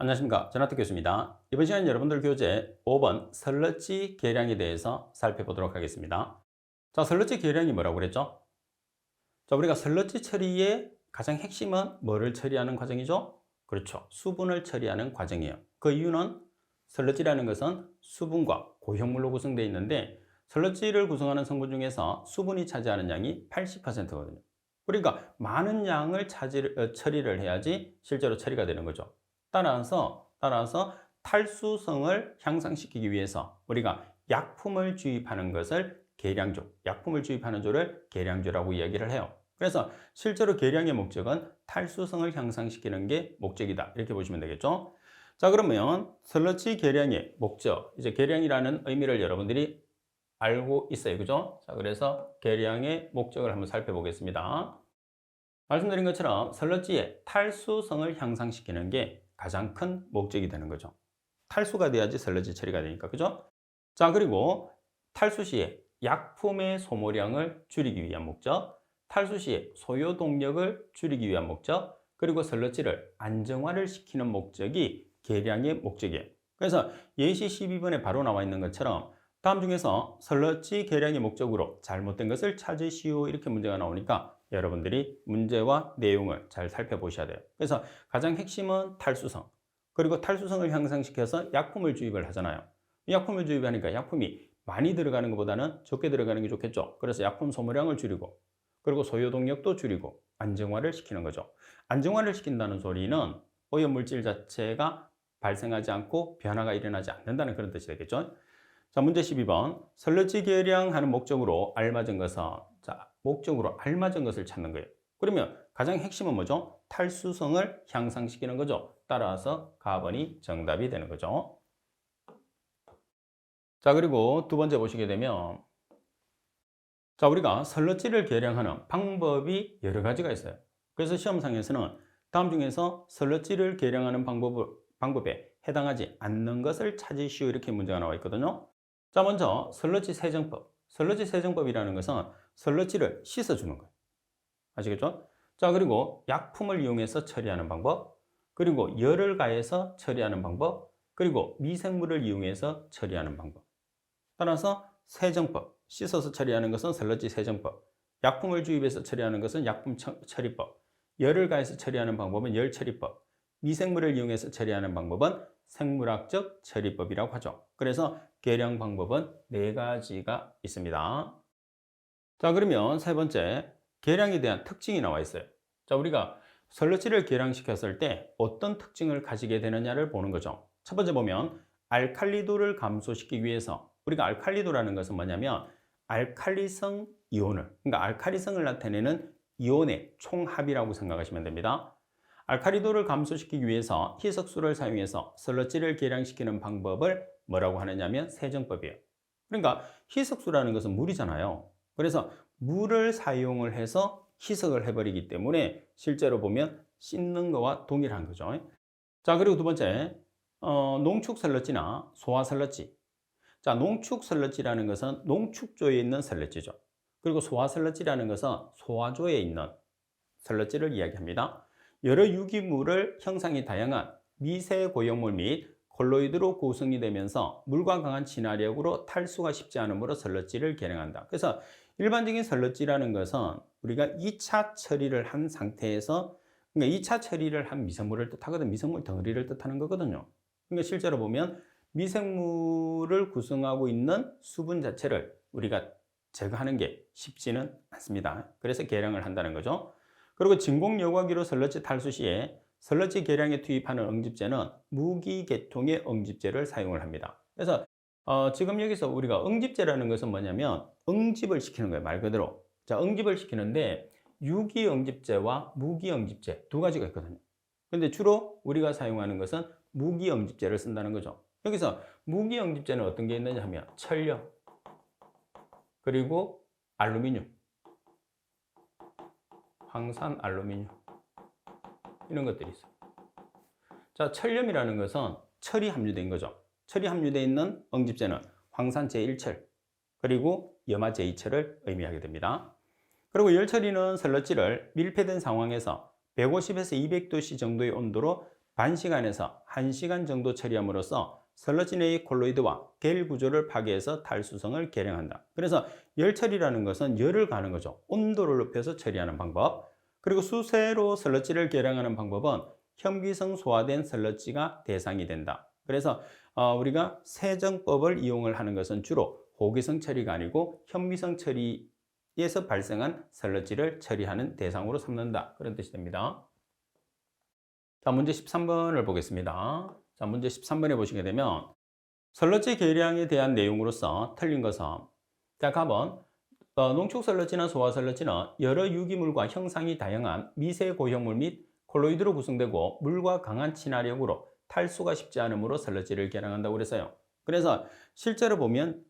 안녕하십니까. 전학도 교수입니다. 이번 시간 여러분들 교재 5번 설러지 계량에 대해서 살펴보도록 하겠습니다. 자, 설러지 계량이 뭐라고 그랬죠? 자, 우리가 설러지 처리의 가장 핵심은 뭐를 처리하는 과정이죠? 그렇죠. 수분을 처리하는 과정이에요. 그 이유는 설러지라는 것은 수분과 고형물로 구성되어 있는데 설러지를 구성하는 성분 중에서 수분이 차지하는 양이 80%거든요. 그러니까 많은 양을 처리를 해야지 실제로 처리가 되는 거죠. 따라서 탈수성을 향상시키기 위해서 우리가 약품을 주입하는 것을 계량조, 약품을 주입하는 조를 계량조라고 이야기를 해요. 그래서 실제로 계량의 목적은 탈수성을 향상시키는 게 목적이다. 이렇게 보시면 되겠죠. 자, 그러면 슬러지 계량의 목적, 이제 계량이라는 의미를 여러분들이 알고 있어요. 그죠? 자, 그래서 계량의 목적을 한번 살펴보겠습니다. 말씀드린 것처럼 슬러지의 탈수성을 향상시키는 게 가장 큰 목적이 되는 거죠. 탈수가 돼야지 슬러지 처리가 되니까. 그죠? 자, 그리고 탈수 시에 약품의 소모량을 줄이기 위한 목적, 탈수 시에 소요 동력을 줄이기 위한 목적, 그리고 슬러지를 안정화를 시키는 목적이 계량의 목적이에요. 그래서 예시 12번에 바로 나와 있는 것처럼 다음 중에서 슬러지 계량의 목적으로 잘못된 것을 찾으시오 이렇게 문제가 나오니까 여러분들이 문제와 내용을 잘 살펴보셔야 돼요. 그래서 가장 핵심은 탈수성, 그리고 탈수성을 향상시켜서 약품을 주입을 하잖아요. 약품을 주입하니까 약품이 많이 들어가는 것보다는 적게 들어가는 게 좋겠죠. 그래서 약품 소모량을 줄이고, 그리고 소요 동력도 줄이고 안정화를 시키는 거죠. 안정화를 시킨다는 소리는 오염물질 자체가 발생하지 않고 변화가 일어나지 않는다는 그런 뜻이 되겠죠. 자, 문제 12번. 설러지 계량하는 목적으로 알맞은 것은, 자, 목적으로 알맞은 것을 찾는 거예요. 그러면 가장 핵심은 뭐죠? 탈수성을 향상시키는 거죠. 따라서 가번이 정답이 되는 거죠. 자, 그리고 두 번째 보시게 되면, 자, 우리가 설러지를 계량하는 방법이 여러 가지가 있어요. 그래서 시험상에서는 다음 중에서 설러지를 계량하는 방법에 해당하지 않는 것을 찾으시오 이렇게 문제가 나와 있거든요. 자, 먼저 설러지 세정법. 설러지 세정법이라는 것은 설러지를 씻어주는 거예요. 아시겠죠? 자, 그리고 약품을 이용해서 처리하는 방법, 그리고 열을 가해서 처리하는 방법, 그리고 미생물을 이용해서 처리하는 방법. 따라서 세정법, 씻어서 처리하는 것은 설러지 세정법, 약품을 주입해서 처리하는 것은 약품 처리법, 열을 가해서 처리하는 방법은 열 처리법, 미생물을 이용해서 처리하는 방법은 생물학적 처리법이라고 하죠. 그래서 계량 방법은 네 가지가 있습니다. 자, 그러면 세 번째, 계량에 대한 특징이 나와 있어요. 자, 우리가 설러지를 계량시켰을 때 어떤 특징을 가지게 되느냐를 보는 거죠. 첫 번째 보면 알칼리도를 감소시키기 위해서, 우리가 알칼리도라는 것은 뭐냐면 알칼리성 이온을, 그러니까 알칼리성을 나타내는 이온의 총합이라고 생각하시면 됩니다. 알칼리도를 감소시키기 위해서 희석수를 사용해서 설러지를 계량시키는 방법을 뭐라고 하느냐면 세정법이에요. 그러니까 희석수라는 것은 물이잖아요. 그래서 물을 사용을 해서 희석을 해버리기 때문에 실제로 보면 씻는 거와 동일한 거죠. 자, 그리고 두 번째, 농축 설러지나 소화 설러지. 자, 농축 설러지라는 것은 농축조에 있는 설러지죠. 그리고 소화 설러지라는 것은 소화조에 있는 설러지를 이야기합니다. 여러 유기물을 형상이 다양한 미세 고형물 및 콜로이드로 구성이 되면서 물과 강한 친화력으로 탈수가 쉽지 않으므로 설러지를 계량한다. 그래서 일반적인 설러지라는 것은 우리가 2차 처리를 한 상태에서, 그러니까 2차 처리를 한 미생물을 뜻하거든. 미생물 덩어리를 뜻하는 거거든요. 그러니까 실제로 보면 미생물을 구성하고 있는 수분 자체를 우리가 제거하는 게 쉽지는 않습니다. 그래서 계량을 한다는 거죠. 그리고 진공 여과기로 설러지 탈수 시에 설러지 계량에 투입하는 응집제는 무기계통의 응집제를 사용을 합니다. 그래서 지금 여기서 우리가 응집제라는 것은 뭐냐면 응집을 시키는 거예요. 말 그대로. 자, 응집을 시키는데 유기 응집제와 무기 응집제 두 가지가 있거든요. 근데 주로 우리가 사용하는 것은 무기 응집제를 쓴다는 거죠. 여기서 무기 응집제는 어떤 게 있느냐 하면 철력, 그리고 알루미늄, 황산 알루미늄 이런 것들이 있어요. 자, 철염이라는 것은 철이 함유된 거죠. 철이 함유되어 있는 응집제는 황산 제1철, 그리고 염화 제2철을 의미하게 됩니다. 그리고 열처리는 설러지를 밀폐된 상황에서 150에서 200도씨 정도의 온도로 반 시간에서 1시간 정도 처리함으로써 설러지 내의 콜로이드와 겔 구조를 파괴해서 탈수성을 개량한다. 그래서 열 처리라는 것은 열을 가하는 거죠. 온도를 높여서 처리하는 방법. 그리고 수세로 설러지를 개량하는 방법은 현미성 소화된 설러지가 대상이 된다. 그래서 우리가 세정법을 이용을 하는 것은 주로 호기성 처리가 아니고 현미성 처리에서 발생한 설러지를 처리하는 대상으로 삼는다. 그런 뜻이 됩니다. 자, 문제 13번을 보겠습니다. 자, 문제 13번에 보시게 되면 설러지 계량에 대한 내용으로서 틀린 것은, 자, 답은 농축 설러지나 소화 설러지는 여러 유기물과 형상이 다양한 미세 고형물 및 콜로이드로 구성되고 물과 강한 친화력으로 탈수가 쉽지 않으므로 설러지를 계량한다고 그랬어요. 그래서 실제로 보면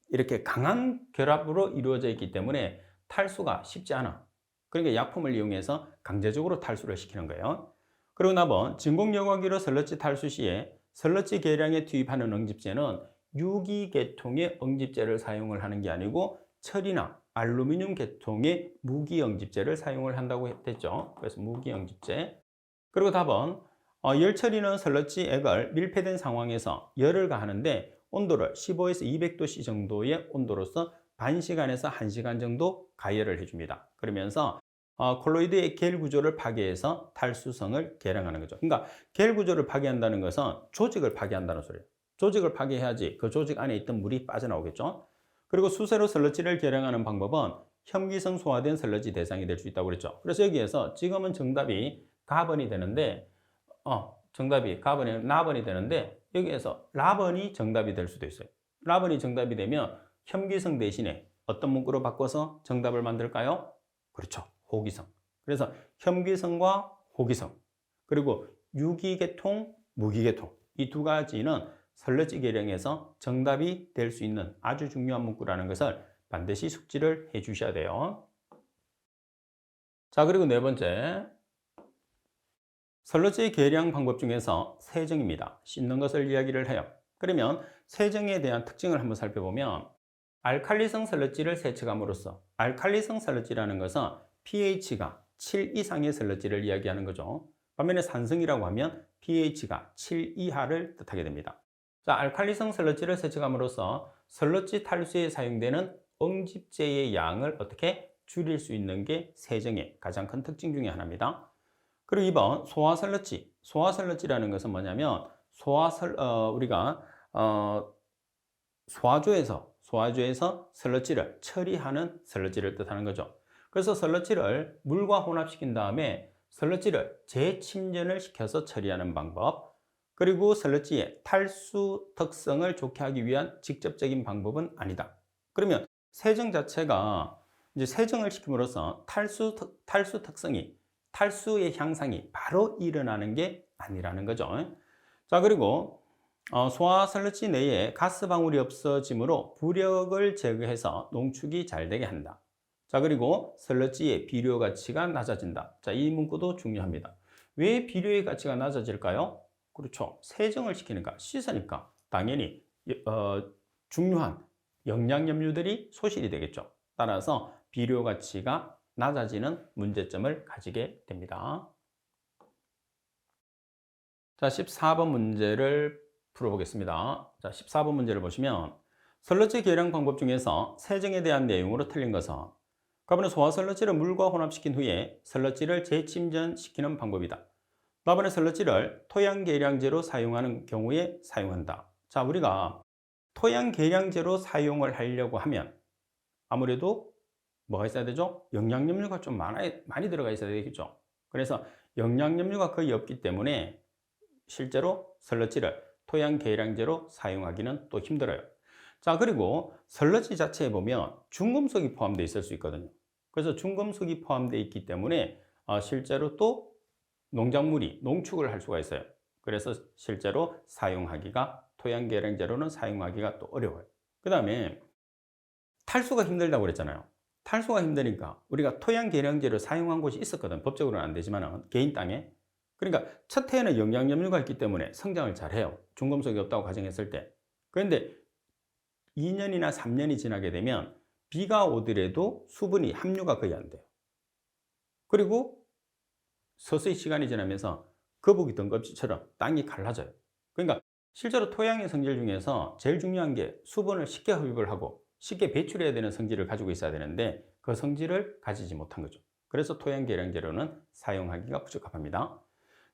이렇게 강한 결합으로 이루어져 있기 때문에 탈수가 쉽지 않아. 그러니까 약품을 이용해서 강제적으로 탈수를 시키는 거예요. 그리고 나번 진공여과기로 설러지 탈수 시에 설러지 계량에 투입하는 응집제는 유기계통의 응집제를 사용을 하는 게 아니고 철이나 알루미늄 계통의 무기응집제를 사용을 한다고 했죠. 그래서 무기응집제. 그리고 답은 열 처리는 설러지 액을 밀폐된 상황에서 열을 가하는데 온도를 15에서 200도씨 정도의 온도로서 반 시간에서 1시간 정도 가열을 해줍니다. 그러면서 콜로이드의 겔 구조를 파괴해서 탈수성을 개량하는 거죠. 그러니까 겔 구조를 파괴한다는 것은 조직을 파괴한다는 소리예요. 조직을 파괴해야지 그 조직 안에 있던 물이 빠져나오겠죠. 그리고 수세로 설러지를 개량하는 방법은 현미성 소화된 설러지 대상이 될 수 있다고 그랬죠. 그래서 여기에서 지금은 정답이 가번이 되는데 정답이 가번이 나번이 되는데 여기에서 라번이 정답이 될 수도 있어요. 라번이 정답이 되면 현미성 대신에 어떤 문구로 바꿔서 정답을 만들까요? 그렇죠. 호기성. 그래서 현미성과 호기성, 그리고 유기계통, 무기계통, 이 두 가지는 설러지 계량에서 정답이 될 수 있는 아주 중요한 문구라는 것을 반드시 숙지를 해 주셔야 돼요. 자, 그리고 네 번째, 설러지 계량 방법 중에서 세정입니다. 씻는 것을 이야기를 해요. 그러면 세정에 대한 특징을 한번 살펴보면, 알칼리성 설러지를 세척함으로써, 알칼리성 설러지라는 것은 pH가 7 이상의 설러지를 이야기하는 거죠. 반면에 산성이라고 하면 pH가 7 이하를 뜻하게 됩니다. 자, 알칼리성 설러지를 세척함으로써 설러지 탈수에 사용되는 응집제의 양을 어떻게 줄일 수 있는 게 세정의 가장 큰 특징 중에 하나입니다. 그리고 2번 소화설러지. 소화설러지라는 것은 뭐냐면 우리가 소화조에서 설러지를 처리하는 설러지를 뜻하는 거죠. 그래서 설러지를 물과 혼합시킨 다음에 설러지를 재침전을 시켜서 처리하는 방법, 그리고 설러지의 탈수 특성을 좋게 하기 위한 직접적인 방법은 아니다. 그러면 세정 자체가 이제 세정을 시킴으로써 탈수 특성이, 탈수의 향상이 바로 일어나는 게 아니라는 거죠. 자, 그리고 소화 설러지 내에 가스 방울이 없어지므로 부력을 제거해서 농축이 잘 되게 한다. 자, 그리고 설러지의 비료 가치가 낮아진다. 자, 이 문구도 중요합니다. 왜 비료의 가치가 낮아질까요? 그렇죠. 세정을 시키니까, 씻으니까 당연히 중요한 영양염료들이 소실이 되겠죠. 따라서 비료 가치가 낮아지는 문제점을 가지게 됩니다. 자, 14번 문제를 풀어보겠습니다. 자, 14번 문제를 보시면 설러지 계량 방법 중에서 세정에 대한 내용으로 틀린 것은, 가번은 소화 설러지를 물과 혼합시킨 후에 설러지를 재침전시키는 방법이다. 나번에 설러지를 토양 계량제로 사용하는 경우에 사용한다. 자, 우리가 토양 계량제로 사용을 하려고 하면 아무래도 뭐가 있어야 되죠? 영양염료가 좀 많이 들어가 있어야 되겠죠. 그래서 영양염료가 거의 없기 때문에 실제로 설러지를 토양 계량제로 사용하기는 또 힘들어요. 자, 그리고 설러지 자체에 보면 중금속이 포함되어 있을 수 있거든요. 그래서 중금속이 포함되어 있기 때문에 실제로 또 농작물이 농축을 할 수가 있어요. 그래서 실제로 토양 계량제로는 사용하기가 또 어려워요. 그 다음에 탈수가 힘들다고 그랬잖아요. 탈수가 힘드니까 우리가 토양 계량제를 사용한 곳이 있었거든. 법적으로는 안 되지만 개인 땅에. 그러니까 첫 해에는 영양염료가 있기 때문에 성장을 잘해요. 중금속이 없다고 가정했을 때. 그런데 2년이나 3년이 지나게 되면 비가 오더라도 수분이 함유가 거의 안 돼요. 그리고 서서히 시간이 지나면서 거북이 등껍질처럼 땅이 갈라져요. 그러니까 실제로 토양의 성질 중에서 제일 중요한 게 수분을 쉽게 흡입을 하고 쉽게 배출해야 되는 성질을 가지고 있어야 되는데 그 성질을 가지지 못한 거죠. 그래서 토양 계량 재료는 사용하기가 부적합합니다.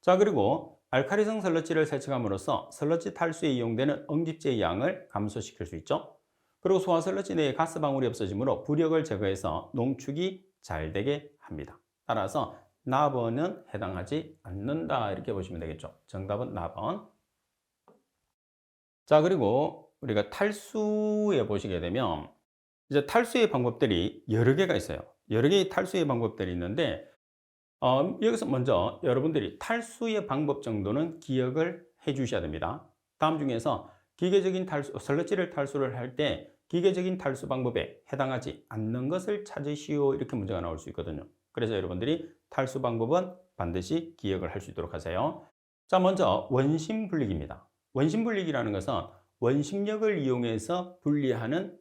자, 그리고 알칼리성 설러지를 세척함으로써 설러지 탈수에 이용되는 응집제의 양을 감소시킬 수 있죠. 그리고 소화 설러지 내에 가스 방울이 없어지므로 부력을 제거해서 농축이 잘 되게 합니다. 따라서 나번은 해당하지 않는다 이렇게 보시면 되겠죠. 정답은 나번. 자, 그리고 우리가 탈수에 보시게 되면 이제 탈수의 방법들이 여러 개가 있어요. 여러 개의 탈수의 방법들이 있는데 여기서 먼저 여러분들이 탈수의 방법 정도는 기억을 해 주셔야 됩니다. 다음 중에서 기계적인 탈수, 설러지를 탈수를 할 때 기계적인 탈수 방법에 해당하지 않는 것을 찾으시오 이렇게 문제가 나올 수 있거든요. 그래서 여러분들이 탈수 방법은 반드시 기억을 할 수 있도록 하세요. 자, 먼저 원심 분리기입니다. 원심 분리기라는 것은 원심력을 이용해서 분리하는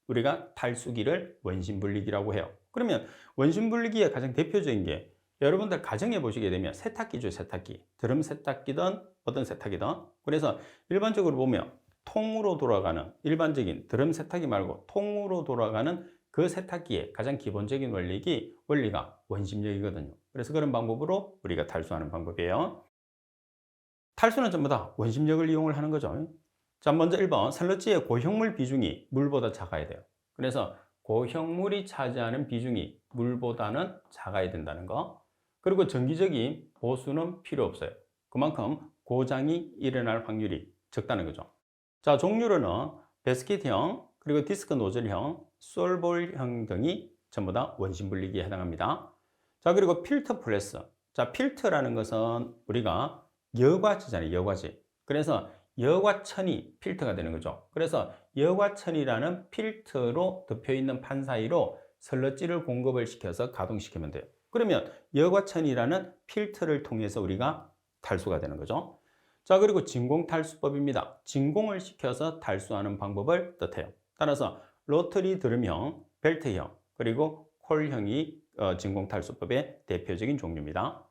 우리가 탈수기를 원심 분리기라고 해요. 그러면 원심 분리기의 가장 대표적인 게 여러분들 가정에 보시게 되면 세탁기죠, 세탁기. 드럼 세탁기든 어떤 세탁기든. 그래서 일반적으로 보면 통으로 돌아가는 일반적인 드럼 세탁기 말고 통으로 돌아가는 그 세탁기의 가장 기본적인 원리가 원심력이거든요. 그래서 그런 방법으로 우리가 탈수하는 방법이에요. 탈수는 전부 다 원심력을 이용을 하는 거죠. 자, 먼저 1번 설러지의 고형물 비중이 물보다 작아야 돼요. 그래서 고형물이 차지하는 비중이 물보다는 작아야 된다는 거. 그리고 정기적인 보수는 필요 없어요. 그만큼 고장이 일어날 확률이 적다는 거죠. 자, 종류로는 베스킷형, 그리고 디스크 노즐형, 솔볼형 등이 전부 다 원심 분리기에 해당합니다. 자, 그리고 필터 프레스. 자, 필터라는 것은 우리가 여과지잖아요, 여과지. 그래서 여과천이 필터가 되는 거죠. 그래서 여과천이라는 필터로 덮여 있는 판 사이로 설러지를 공급을 시켜서 가동시키면 돼요. 그러면 여과천이라는 필터를 통해서 우리가 탈수가 되는 거죠. 자, 그리고 진공탈수법입니다. 진공을 시켜서 탈수하는 방법을 뜻해요. 따라서 로터리 드럼형, 벨트형, 그리고 콜형이 진공탈수법의 대표적인 종류입니다.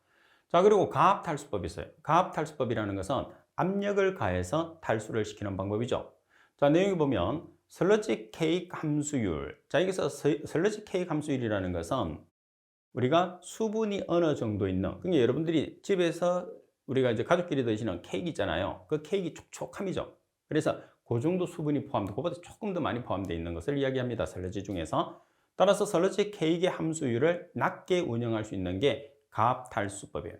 자, 그리고 가압탈수법이 있어요. 가압탈수법이라는 것은 압력을 가해서 탈수를 시키는 방법이죠. 자, 내용을 보면 설러지 케이크 함수율. 자, 여기서 설러지 케이크 함수율이라는 것은 우리가 수분이 어느 정도 있는, 그러니까 여러분들이 집에서 우리가 이제 가족끼리 드시는 케이크 있잖아요. 그 케이크 촉촉함이죠. 그래서 그 정도 수분이 포함되고 그보다 조금 더 많이 포함되어 있는 것을 이야기합니다. 설러지 중에서. 따라서 설러지 케이크의 함수율을 낮게 운영할 수 있는 게 가압탈수법이에요.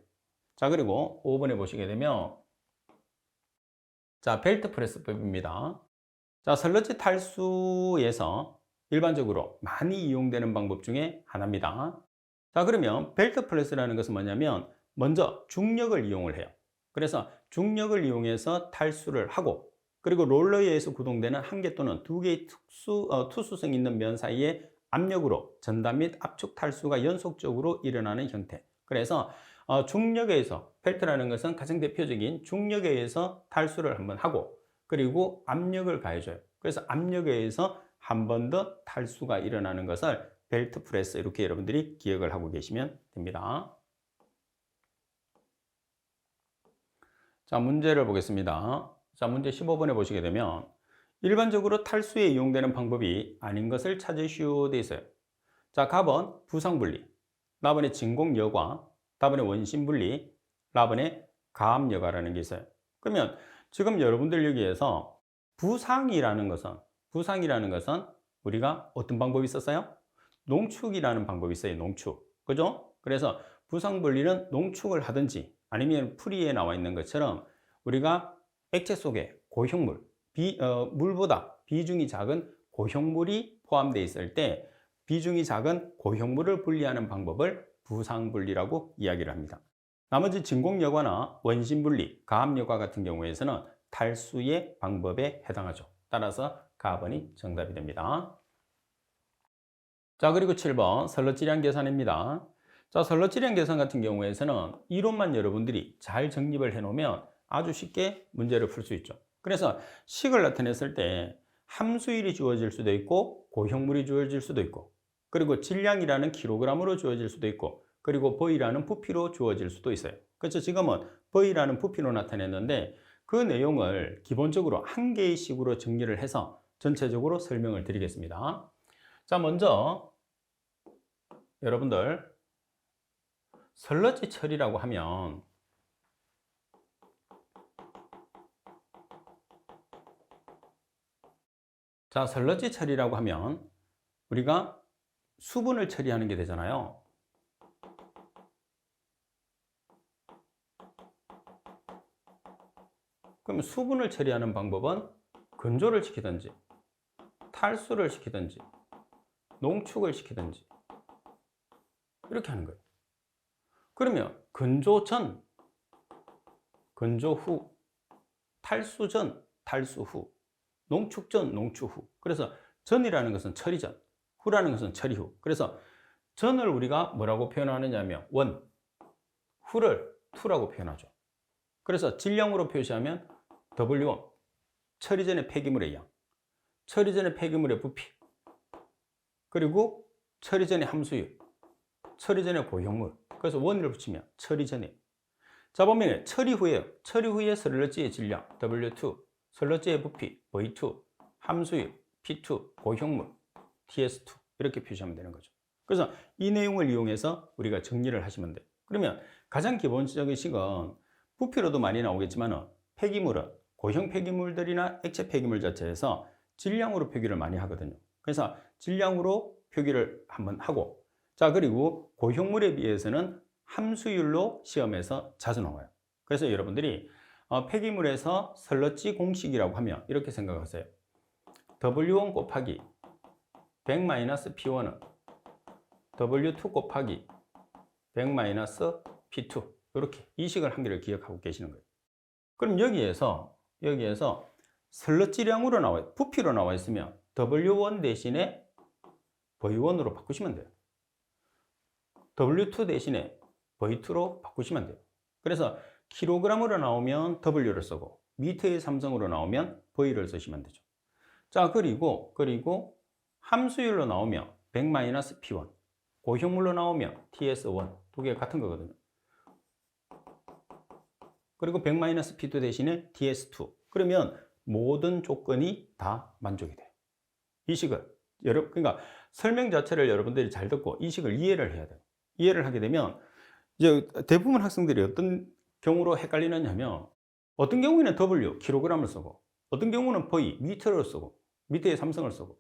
자, 그리고 5번에 보시게 되면 자, 벨트 프레스법입니다. 자, 설러지 탈수에서 일반적으로 많이 이용되는 방법 중에 하나입니다. 자, 그러면 벨트 프레스라는 것은 뭐냐면 먼저 중력을 이용을 해요. 그래서 중력을 이용해서 탈수를 하고 그리고 롤러에 의해서 구동되는 한 개 또는 두 개의 투수성 있는 면 사이에 압력으로 전단 및 압축 탈수가 연속적으로 일어나는 형태. 그래서 중력에 의해서 벨트라는 것은 가장 대표적인 중력에 의해서 탈수를 한번 하고 그리고 압력을 가해줘요. 그래서 압력에 의해서 한 번 더 탈수가 일어나는 것을 벨트 프레스 이렇게 여러분들이 기억을 하고 계시면 됩니다. 자, 문제를 보겠습니다. 자, 문제 15번에 보시게 되면 일반적으로 탈수에 이용되는 방법이 아닌 것을 찾으시오 돼 있어요. 자, 갑은 부상분리, 나번에 진공여과, 다번에 원심분리, 라번에 가압여과라는 게 있어요. 그러면 지금 여러분들 여기에서 부상이라는 것은 우리가 어떤 방법이 있었어요? 농축이라는 방법이 있어요. 농축. 그죠? 그래서 부상분리는 농축을 하든지 아니면 풀이에 나와 있는 것처럼 우리가 액체 속에 고형물, 물보다 비중이 작은 고형물이 포함되어 있을 때 비중이 작은 고형물을 분리하는 방법을 부상분리라고 이야기를 합니다. 나머지 진공여과나 원심분리, 가압여과 같은 경우에서는 탈수의 방법에 해당하죠. 따라서 가번이 정답이 됩니다. 자, 그리고 7번 설러지량 계산입니다. 자, 설러지량 계산 같은 경우에서는 이론만 여러분들이 잘 정립을 해 놓으면 아주 쉽게 문제를 풀 수 있죠. 그래서 식을 나타냈을 때 함수율이 주어질 수도 있고 고형물이 주어질 수도 있고 그리고 질량이라는 킬로그램으로 주어질 수도 있고 그리고 V라는 부피로 주어질 수도 있어요. 그렇죠? 지금은 V라는 부피로 나타냈는데 그 내용을 기본적으로 한 개의 식으로 정리를 해서 전체적으로 설명을 드리겠습니다. 자, 먼저 여러분들 슬러지 처리라고 하면 슬러지 처리라고 하면 우리가 수분을 처리하는 게 되잖아요. 그럼 수분을 처리하는 방법은 건조를 시키든지 탈수를 시키든지 농축을 시키든지 이렇게 하는 거예요. 그러면 건조 전, 건조 후, 탈수 전, 탈수 후, 농축 전, 농축 후. 그래서 전이라는 것은 처리 전, 후라는 것은 처리 후. 그래서 전을 우리가 뭐라고 표현하느냐면 원, 후를 투라고 표현하죠. 그래서 질량으로 표시하면 W1, 처리 전의 폐기물의 양, 처리 전의 폐기물의 부피, 그리고 처리 전의 함수율, 처리 전의 고형물. 그래서 원을 붙이면 처리 전에. 자, 보면 처리 후에요. 처리 후에 슬러지의 질량 W2, 슬러지의 부피 V2, 함수율 P2, 고형물 TS2 이렇게 표시하면 되는 거죠. 그래서 이 내용을 이용해서 우리가 정리를 하시면 돼요. 그러면 가장 기본적인 식은 부피로도 많이 나오겠지만 폐기물은 고형 폐기물들이나 액체 폐기물 자체에서 질량으로 표기를 많이 하거든요. 그래서 질량으로 표기를 한번 하고, 자, 그리고 고형물에 비해서는 함수율로 시험에서 자주 나와요. 그래서 여러분들이 폐기물에서 슬러지 공식이라고 하면 이렇게 생각하세요. W1 곱하기 100-P1은 W2 곱하기 100-P2 이렇게 이 식을 한 개를 기억하고 계시는 거예요. 그럼 여기에서 슬러지량으로 나와요. 부피로 나와 있으면 W1 대신에 V1으로 바꾸시면 돼요. W2 대신에 V2로 바꾸시면 돼요. 그래서 킬로그램으로 나오면 W를 쓰고 미터의 삼성으로 나오면 V를 쓰시면 되죠. 자, 그리고 함수율로 나오면 100-P1, 고형물로 나오면 TS1 두 개가 같은 거거든요. 그리고 100-P2 대신에 TS2. 그러면 모든 조건이 다 만족이 돼요. 이 식을 그러니까 설명 자체를 여러분들이 잘 듣고 이 식을 이해를 해야 돼요. 이해를 하게 되면 이제 대부분 학생들이 어떤 경우로 헷갈리느냐 하면 어떤 경우에는 W, 킬로그램을 쓰고 어떤 경우는 V, 미터를 쓰고 미터의 삼성을 쓰고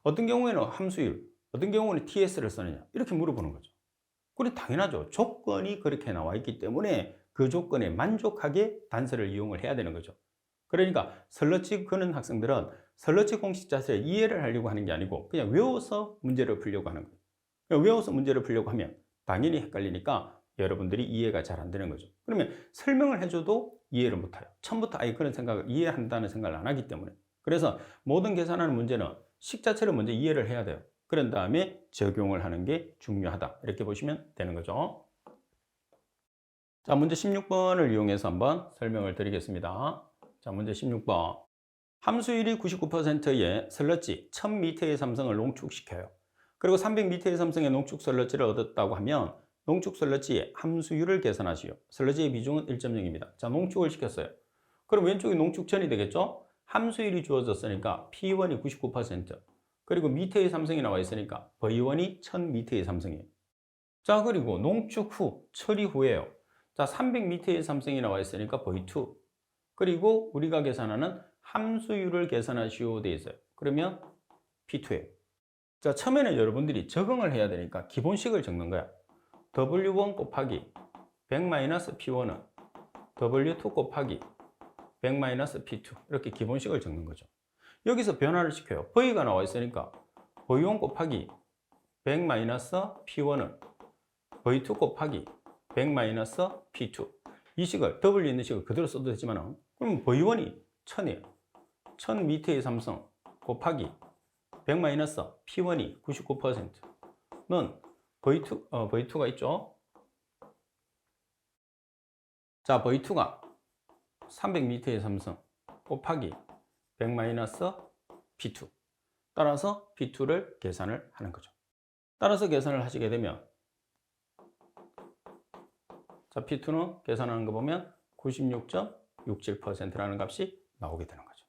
어떤 경우에는 함수율, 어떤 경우는 TS를 쓰느냐 이렇게 물어보는 거죠. 그래 당연하죠. 조건이 그렇게 나와 있기 때문에 그 조건에 만족하게 단서를 이용을 해야 되는 거죠. 그러니까 슬러지 그는 학생들은 슬러지 공식 자체를 이해를 하려고 하는 게 아니고 그냥 외워서 문제를 풀려고 하는 거예요. 그냥 외워서 문제를 풀려고 하면 당연히 헷갈리니까 여러분들이 이해가 잘 안 되는 거죠. 그러면 설명을 해줘도 이해를 못해요. 처음부터 아예 그런 생각을 이해한다는 생각을 안 하기 때문에. 그래서 모든 계산하는 문제는 식 자체를 먼저 이해를 해야 돼요. 그런 다음에 적용을 하는 게 중요하다. 이렇게 보시면 되는 거죠. 자, 문제 16번을 이용해서 한번 설명을 드리겠습니다. 자, 문제 16번. 함수율이 99%의 슬러지 1000m의 삼성을 농축시켜요. 그리고 300m의 삼성의 농축 슬러지를 얻었다고 하면 농축 슬러지의 함수율을 계산하시오. 슬러지의 비중은 1.0입니다. 자, 농축을 시켰어요. 그럼 왼쪽이 농축 전이 되겠죠? 함수율이 주어졌으니까 P1이 99%, 그리고 미터의 삼성이 나와 있으니까 V1이 1000m의 삼성이에요. 자, 그리고 농축 후, 처리 후에요. 자, 300m의 삼성이 나와 있으니까 V2, 그리고 우리가 계산하는 함수율을 계산하시오 돼 있어요. 그러면 P2예요. 자, 처음에는 여러분들이 적응을 해야 되니까 기본식을 적는 거야. W1 곱하기 100-P1은 W2 곱하기 100-P2 이렇게 기본식을 적는 거죠. 여기서 변화를 시켜요. V가 나와 있으니까 V1 곱하기 100-P1은 V2 곱하기 100-P2 이 식을 W 있는 식을 그대로 써도 되지만 그럼 V1이 1000이에요. 1000m의 삼성 곱하기 100-P1이 99%는 V2가 있죠. 자, V2가 300m의 삼성 곱하기 100-P2 따라서 P2를 계산을 하는 거죠. 따라서 계산을 하시게 되면 자, P2는 계산하는 거 보면 96.67%라는 값이 나오게 되는 거죠.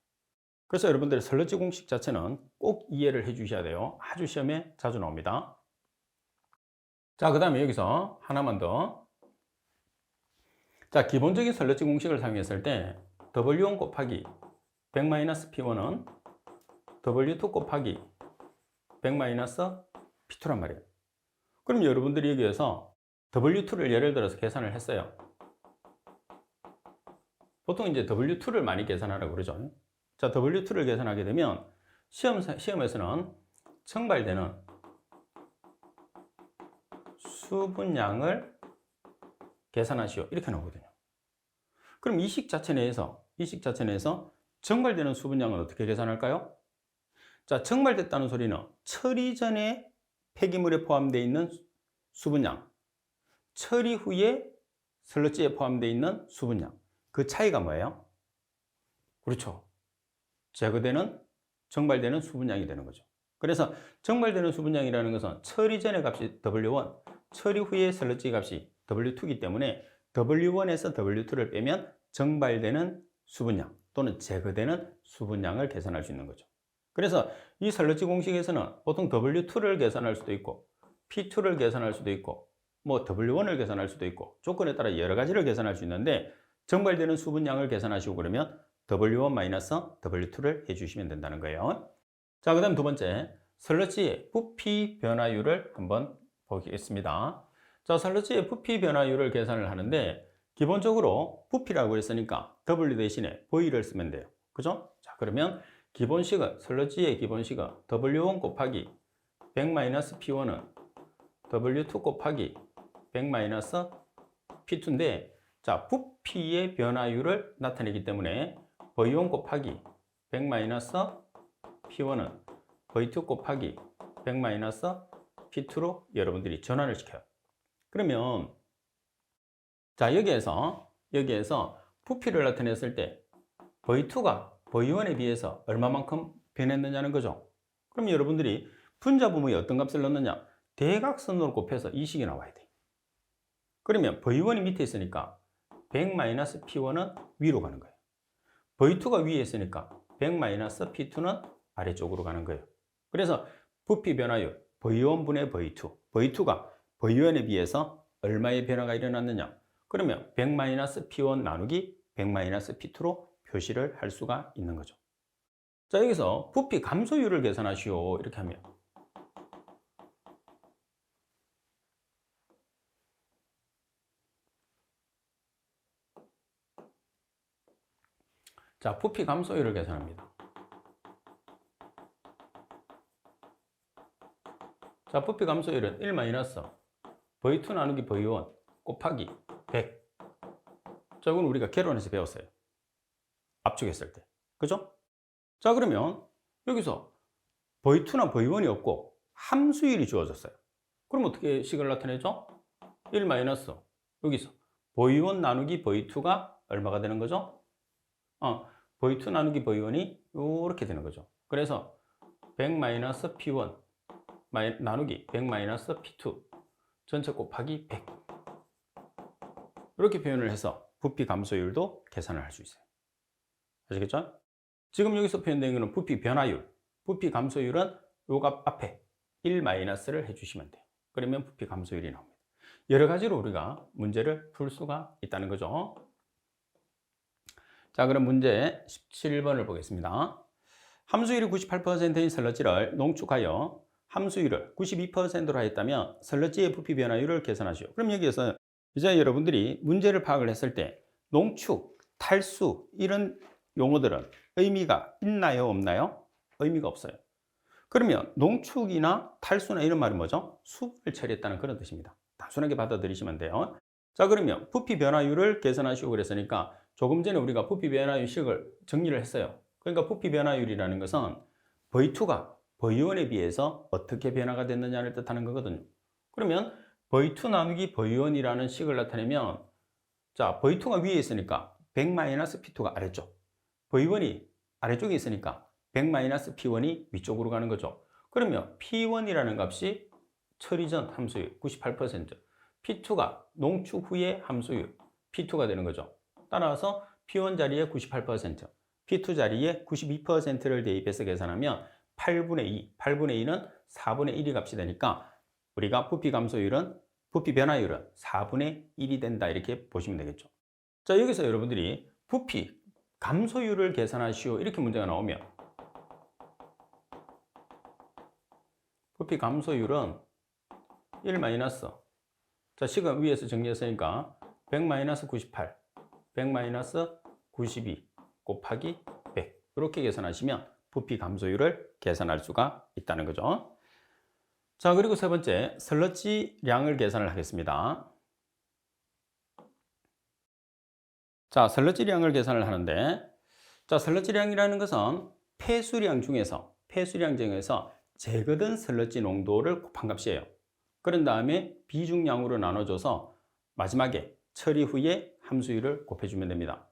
그래서 여러분들의 슬러지 공식 자체는 꼭 이해를 해 주셔야 돼요. 아주 시험에 자주 나옵니다. 자, 그 다음에 여기서 하나만 더. 자, 기본적인 슬러지 공식을 사용했을 때 W1 곱하기 100-P1은 W2 곱하기 100-P2란 말이에요. 그럼 여러분들이 여기에서 W2를 예를 들어서 계산을 했어요. 보통 이제 W2를 많이 계산하라고 그러죠. 자, W2를 계산하게 되면 시험에서는 첨발되는 수분량을 계산하시오 이렇게 나오거든요. 그럼 이 식 자체 내에서 첨발되는 수분량은 어떻게 계산할까요? 자, 첨발됐다는 소리는 처리 전에 폐기물에 포함되어 있는 수분량, 처리 후에 슬러지에 포함되어 있는 수분량, 그 차이가 뭐예요? 그렇죠. 제거되는, 정발되는 수분량이 되는 거죠. 그래서 정발되는 수분량이라는 것은 처리 전의 값이 W1, 처리 후에 슬러지 값이 W2이기 때문에 W1에서 W2를 빼면 정발되는 수분량 또는 제거되는 수분량을 계산할 수 있는 거죠. 그래서 이 슬러지 공식에서는 보통 W2를 계산할 수도 있고 P2를 계산할 수도 있고 뭐 W1을 계산할 수도 있고 조건에 따라 여러 가지를 계산할 수 있는데 정발되는 수분량을 계산하시고 그러면 W1-W2를 해주시면 된다는 거예요. 자, 그 다음 두 번째, 슬러지의 부피 변화율을 한번 보겠습니다. 자, 슬러지의 부피 변화율을 계산을 하는데 기본적으로 부피라고 했으니까 W 대신에 V를 쓰면 돼요. 그죠? 자, 그러면 기본식은, 슬러지의 기본식은 W1 곱하기 100-P1은 W2 곱하기 100-P2인데 자, 부피의 변화율을 나타내기 때문에 V1 곱하기 100-P1은 V2 곱하기 100-P2로 여러분들이 전환을 시켜요. 그러면 자, 여기에서 부피를 나타냈을 때 V2가 V1에 비해서 얼마만큼 변했느냐는 거죠. 그럼 여러분들이 분자분모에 어떤 값을 넣느냐? 대각선으로 곱해서 이 식이 나와야 돼. 그러면 V1이 밑에 있으니까 100-P1은 위로 가는 거예요. V2가 위에 있으니까 100-P2는 아래쪽으로 가는 거예요. 그래서 부피 변화율 V1분의 V2, V2가 V1에 비해서 얼마의 변화가 일어났느냐? 그러면 100-P1 나누기 100-P2로 표시를 할 수가 있는 거죠. 자, 여기서 부피 감소율을 계산하시오 이렇게 하면 자, 부피 감소율을 계산합니다. 자, 부피 감소율은 1 V2 나누기 V1 곱하기 100. 자, 이건 우리가 개론에서 배웠어요. 압축했을 때. 그죠? 자, 그러면 여기서 V2나 V1이 없고 함수율이 주어졌어요. 그럼 어떻게 식을 나타내죠? 1 여기서 V1 나누기 V2가 얼마가 되는 거죠? V2 나누기 V1이 이렇게 되는 거죠. 그래서 100-P1 나누기 100-P2 전체 곱하기 100 이렇게 표현을 해서 부피 감소율도 계산을 할 수 있어요. 아시겠죠? 지금 여기서 표현된 것은 부피 변화율, 부피 감소율은 요 값 앞에 1-를 해주시면 돼요. 그러면 부피 감소율이 나옵니다. 여러 가지로 우리가 문제를 풀 수가 있다는 거죠. 자, 그럼 문제 17번을 보겠습니다. 함수율이 98%인 슬러지를 농축하여 함수율을 92%로 하였다면 슬러지의 부피 변화율을 계산하시오. 그럼 여기에서 이제 여러분들이 문제를 파악을 했을 때 농축, 탈수 이런 용어들은 의미가 있나요? 없나요? 의미가 없어요. 그러면 농축이나 탈수나 이런 말은 뭐죠? 수분을 처리했다는 그런 뜻입니다. 단순하게 받아들이시면 돼요. 자, 그러면 부피 변화율을 계산하시오 그랬으니까 조금 전에 우리가 부피 변화율 식을 정리를 했어요. 그러니까 부피 변화율이라는 것은 V2가 V1에 비해서 어떻게 변화가 됐느냐를 뜻하는 거거든요. 그러면 V2 나누기 V1이라는 식을 나타내면 자, V2가 위에 있으니까 100-P2가 아래쪽, V1이 아래쪽에 있으니까 100-P1이 위쪽으로 가는 거죠. 그러면 P1이라는 값이 처리 전 함수율 98%, P2가 농축 후의 함수율 P2가 되는 거죠. 따라서 P1 자리에 98%, P2 자리에 92%를 대입해서 계산하면 8분의 2, 8분의 2는 4분의 1이 값이 되니까 우리가 부피 감소율은, 부피 변화율은 4분의 1이 된다 이렇게 보시면 되겠죠. 자, 여기서 여러분들이 부피 감소율을 계산하시오 이렇게 문제가 나오면 부피 감소율은 1 마이너스, 자, 식은 위에서 정리했으니까 100 마이너스 98, 100 마이너스 92 곱하기 100 이렇게 계산하시면 부피 감소율을 계산할 수가 있다는 거죠. 자, 그리고 세 번째, 슬러지량을 계산을 하겠습니다. 자, 슬러지량을 계산을 하는데, 자, 슬러지량이라는 것은 폐수량 중에서 제거된 슬러지 농도를 곱한 값이에요. 그런 다음에 비중량으로 나눠줘서 마지막에 처리 후에 함수율을 곱해주면 됩니다.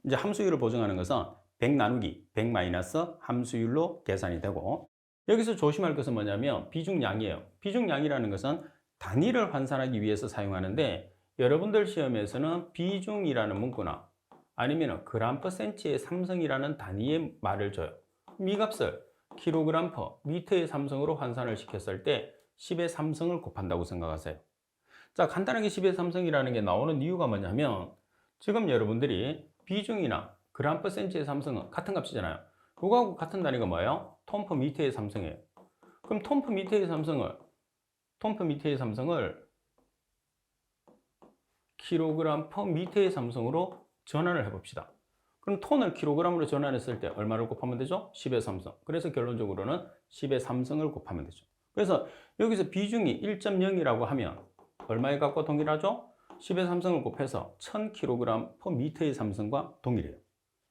이제 함수율을 보정하는 것은 100 나누기 100 마이너스 함수율로 계산이 되고, 여기서 조심할 것은 뭐냐면 비중량이에요. 비중량이라는 것은 단위를 환산하기 위해서 사용하는데, 여러분들 시험에서는 비중이라는 문구나 아니면 그램 퍼 센치의 삼성이라는 단위의 말을 줘요. 이 값을 킬로그램 퍼 미터의 삼성으로 환산을 시켰을 때 10의 삼성을 곱한다고 생각하세요. 자, 간단하게 10의 삼성이라는 게 나오는 이유가 뭐냐면, 지금 여러분들이 비중이나 그램 퍼 센치의 삼성은 같은 값이잖아요. 그거하고 같은 단위가 뭐예요? 톤 퍼 미터의 삼성이에요. 그럼 톤 퍼 미터의 삼성을 킬로그램 퍼 미터의 삼성으로 전환을 해봅시다. 그럼 톤을 킬로그램으로 전환했을 때 얼마를 곱하면 되죠? 10의 삼성. 그래서 결론적으로는 10의 삼성을 곱하면 되죠. 그래서 여기서 비중이 1.0이라고 하면 얼마의 값과 동일하죠? 10의 삼성을 곱해서 1000kg per 미터의 삼성과 동일해요.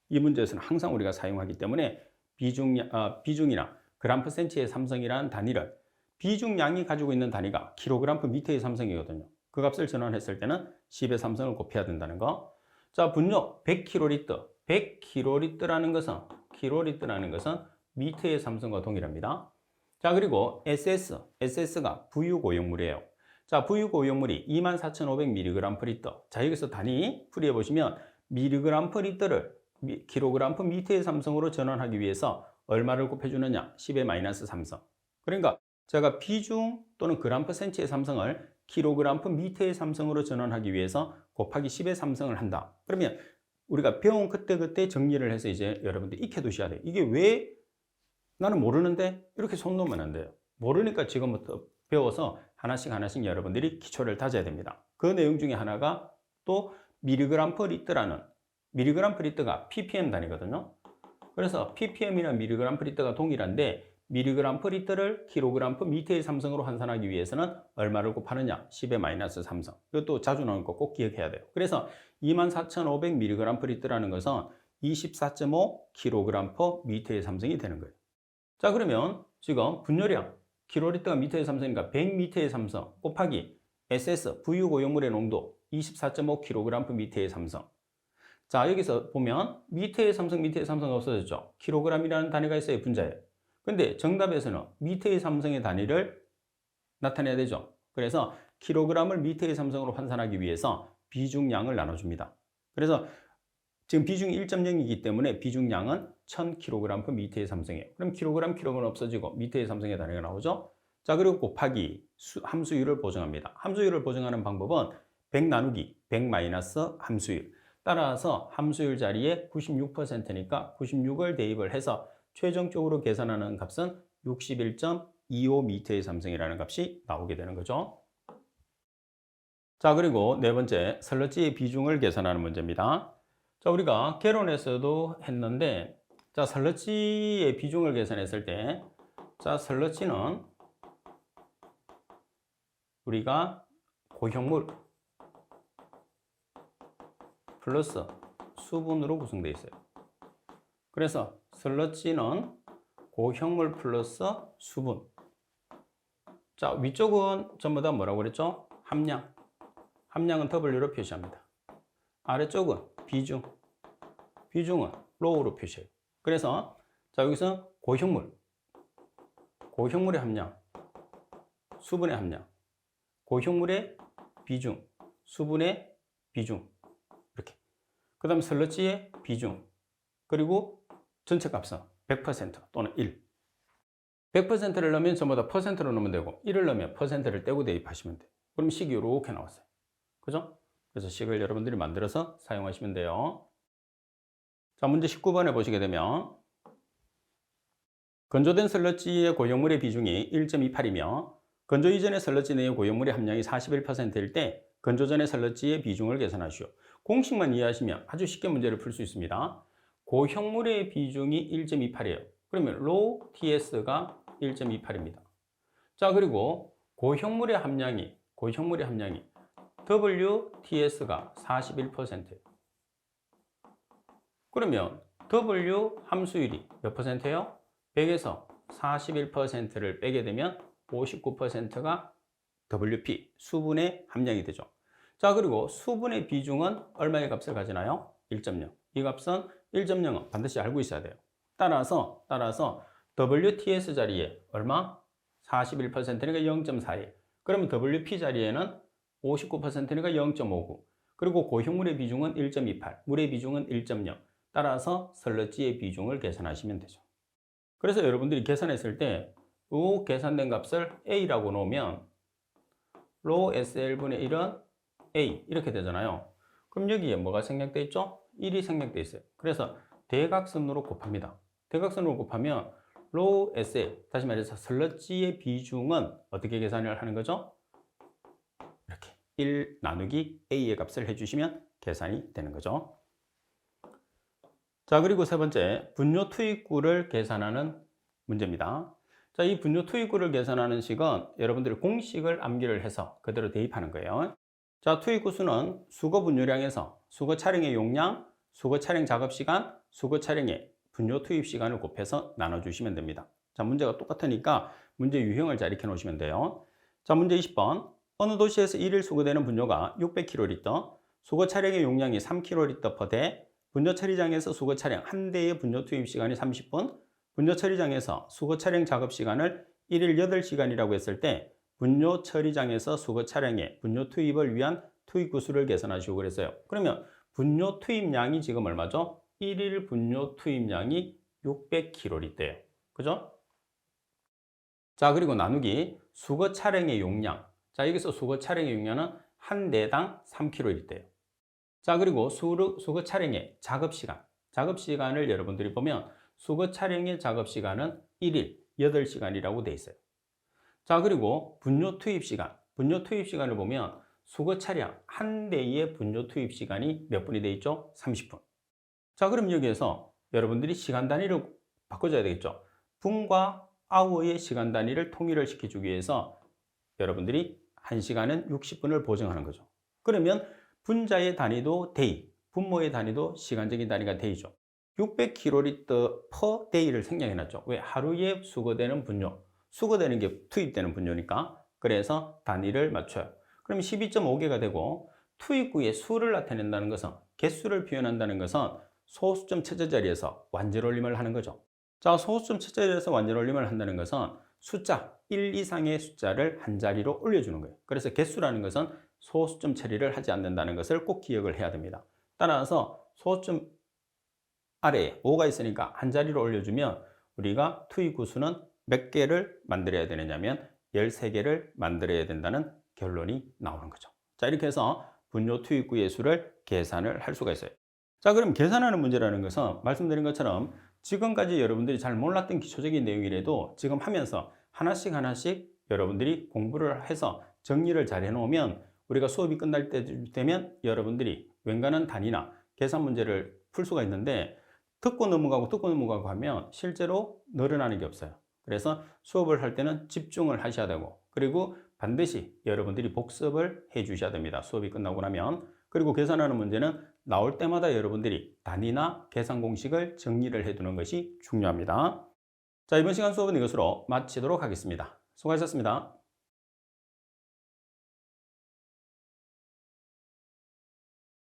이 문제에서는 항상 우리가 사용하기 때문에 비중이나 그램 퍼 센치의 삼성이라는 단위를, 비중량이 가지고 있는 단위가 킬로그램 per 미터의 삼성이거든요. 그 값을 전환했을 때는 10의 삼성을 곱해야 된다는 거. 자, 분뇨 100kl. 100kl라는 것은 미터의 삼성과 동일합니다. 자, 그리고 SS가 부유고용물이에요. 자, 부유고용물이 24,500mg/L. 자, 여기서 단위 풀이해 보시면 mg/L를 킬로그램 per 미터의 삼성으로 전환하기 위해서 얼마를 곱해주느냐? 10의 마이너스 삼성. 그러니까 제가 비중 또는 그램 퍼 센치의 삼성을 킬로그램 per 미터의 삼성으로 전환하기 위해서 곱하기 10의 삼성을 한다. 그러면 우리가 배운 그때 정리를 해서 이제 여러분들 익혀 두셔야 돼요. 이게 왜 나는 모르는데 이렇게 손 놓으면 안 돼요. 모르니까 지금부터 배워서 하나씩 여러분들이 기초를 다져야 됩니다. 그 내용 중에 하나가 또 미리그램 퍼 리터라는, 미리그램 퍼 리터가 ppm 단위거든요. 그래서 ppm이나 미리그램 퍼 리터가 동일한데 미리그램 퍼 리터를 킬로그램 퍼 미터의 삼성으로 환산하기 위해서는 얼마를 곱하느냐? 10의 마이너스 삼성. 이것도 자주 나오는 거 꼭 기억해야 돼요. 그래서 24,500mg per 리터라는 것은 24.5kg per 미터의 삼성이 되는 거예요. 자, 그러면 지금 분뇨량 킬로리터가 미터의 삼성이니까 100m의 삼성 곱하기 SS 부유고용물의 농도 24.5kg per 미터의 삼성. 자, 여기서 보면 미터의 삼성 없어졌죠. 킬로그램이라는 단위가 있어요, 분자에. 근데 정답에서는 미터의 삼성의 단위를 나타내야 되죠. 그래서 킬로그램을 미터의 삼성으로 환산하기 위해서 비중량을 나눠줍니다. 그래서 지금 비중이 1.0이기 때문에 비중량은 1000kg per 미터의 삼성이에요. 그럼 킬로그램 없어지고 미터의 삼성의 단위가 나오죠. 자, 그리고 곱하기 함수율을 보정합니다. 함수율을 보정하는 방법은 100 나누기 100 마이너스 함수율. 따라서 함수율 자리에 96%니까 96을 대입을 해서 최종적으로 계산하는 값은 61.25m의 삼성이라는 값이 나오게 되는 거죠. 자, 그리고 네 번째, 슬러지의 비중을 계산하는 문제입니다. 자, 우리가 개론에서도 했는데, 자, 슬러지의 비중을 계산했을 때, 자, 슬러지는 우리가 고형물 플러스 수분으로 구성되어 있어요. 그래서 슬러지는 고형물 플러스 수분. 자, 위쪽은 전부 다 뭐라고 그랬죠? 함량. 함량은 W로 표시합니다. 아래쪽은 비중. 비중은 Rho로 표시해요. 그래서 자, 여기서 고형물의 함량, 수분의 함량, 고형물의 비중, 수분의 비중. 이렇게. 그 다음 슬러지의 비중, 그리고 전체 값은 100% 또는 1. 100%를 넣으면 전부 다 퍼센트로 넣으면 되고 1을 넣으면 퍼센트를 떼고 대입하시면 돼요. 그럼 식이 이렇게 나왔어요. 그죠? 그래서 식을 여러분들이 만들어서 사용하시면 돼요. 자, 문제 19번에 보시게 되면 건조된 슬러지의 고용물의 비중이 1.28이며 건조 이전의 슬러지 내의 고용물의 함량이 41%일 때 건조 전의 슬러지의 비중을 계산하시오. 공식만 이해하시면 아주 쉽게 문제를 풀 수 있습니다. 고형물의 비중이 1.28이에요. 그러면 로 TS가 1.28입니다. 자, 그리고 고형물의 함량이 WTS가 41%예요. 그러면 W 함수율이 몇 퍼센트예요? 100에서 41%를 빼게 되면 59%가 WP, 수분의 함량이 되죠. 자, 그리고 수분의 비중은 얼마의 값을 가지나요? 1.0. 이 값은 1.0은 반드시 알고 있어야 돼요. 따라서 WTS 자리에 얼마? 41%니까 0.41. 그러면 WP 자리에는 59%니까 0.59. 그리고 고형물의 비중은 1.28, 물의 비중은 1.0. 따라서 슬러지의 비중을 계산하시면 되죠. 그래서 여러분들이 계산했을 때 이 계산된 값을 A라고 놓으면 로 SL분의 1은 A 이렇게 되잖아요. 그럼 여기에 뭐가 생략되어 있죠? 1이 생략되어 있어요. 그래서 대각선으로 곱합니다. 대각선으로 곱하면 로 SL, 다시 말해서 슬러지의 비중은 어떻게 계산을 하는 거죠? 이렇게 1 나누기 A의 값을 해주시면 계산이 되는 거죠. 자, 그리고 세 번째, 분뇨 투입구를 계산하는 문제입니다. 자, 이 분뇨 투입구를 계산하는 식은 여러분들이 공식을 암기를 해서 그대로 대입하는 거예요. 자, 투입구 수는 수거 분뇨량에서 수거 차량의 용량, 수거 차량 작업 시간, 수거 차량의 분뇨 투입 시간을 곱해서 나눠주시면 됩니다. 자, 문제가 똑같으니까 문제 유형을 잘 익혀 놓으시면 돼요. 자, 문제 20번. 어느 도시에서 1일 수거되는 분뇨가 600kl, 수거 차량의 용량이 3kl per 대, 분뇨 처리장에서 수거 차량 한 대의 분뇨 투입 시간이 30분, 분뇨 처리장에서 수거 차량 작업 시간을 1일 8시간이라고 했을 때 분뇨 처리장에서 수거 차량의 분뇨 투입을 위한 투입 구수를 계산하시고 그랬어요. 그러면 분뇨 투입량이 지금 얼마죠? 1일 분뇨 투입량이 600kl예요. 그죠? 자, 그리고 나누기 수거 차량의 용량. 자, 여기서 수거 차량의 용량은 한 대당 3kg일 때요. 자, 그리고 수거 차량의 작업 시간. 작업 시간을 여러분들이 보면 수거 차량의 작업 시간은 1일 8시간이라고 되어 있어요. 자, 그리고 분뇨 투입 시간. 분뇨 투입 시간을 보면 수거 차량 한 대의 분뇨 투입 시간이 몇 분이 되어 있죠? 30분. 자, 그럼 여기에서 여러분들이 시간 단위를 바꿔줘야 되겠죠? 분과 아워의 시간 단위를 통일을 시켜주기 위해서 여러분들이 1시간은 60분을 보정하는 거죠. 그러면 분자의 단위도 데이, 분모의 단위도 시간적인 단위가 데이죠. 600kl per day를 생략해놨죠. 왜? 하루에 수거되는 분뇨, 수거되는 게 투입되는 분뇨니까. 그래서 단위를 맞춰요. 그럼 12.5개가 되고 투입구의 수를 나타낸다는 것은, 개수를 표현한다는 것은 소수점 최저 자리에서 완전올림을 하는 거죠. 자, 소수점 최저 자리에서 완전올림을 한다는 것은 숫자 1 이상의 숫자를 한 자리로 올려주는 거예요. 그래서 개수라는 것은 소수점 처리를 하지 않는다는 것을 꼭 기억을 해야 됩니다. 따라서 소수점 아래에 5가 있으니까 한 자리로 올려주면 우리가 투입 구수는 몇 개를 만들어야 되느냐면 13개를 만들어야 된다는 결론이 나오는 거죠. 자, 이렇게 해서 분뇨 투입구의 수를 계산을 할 수가 있어요. 자, 그럼 계산하는 문제라는 것은 말씀드린 것처럼 지금까지 여러분들이 잘 몰랐던 기초적인 내용이라도 지금 하면서 하나씩 여러분들이 공부를 해서 정리를 잘 해놓으면 우리가 수업이 끝날 때 되면 여러분들이 웬간한 단위나 계산 문제를 풀 수가 있는데 듣고 넘어가고 하면 실제로 늘어나는 게 없어요. 그래서 수업을 할 때는 집중을 하셔야 되고, 그리고 반드시 여러분들이 복습을 해 주셔야 됩니다. 수업이 끝나고 나면. 그리고 계산하는 문제는 나올 때마다 여러분들이 단위나 계산 공식을 정리를 해 두는 것이 중요합니다. 자, 이번 시간 수업은 이것으로 마치도록 하겠습니다. 수고하셨습니다.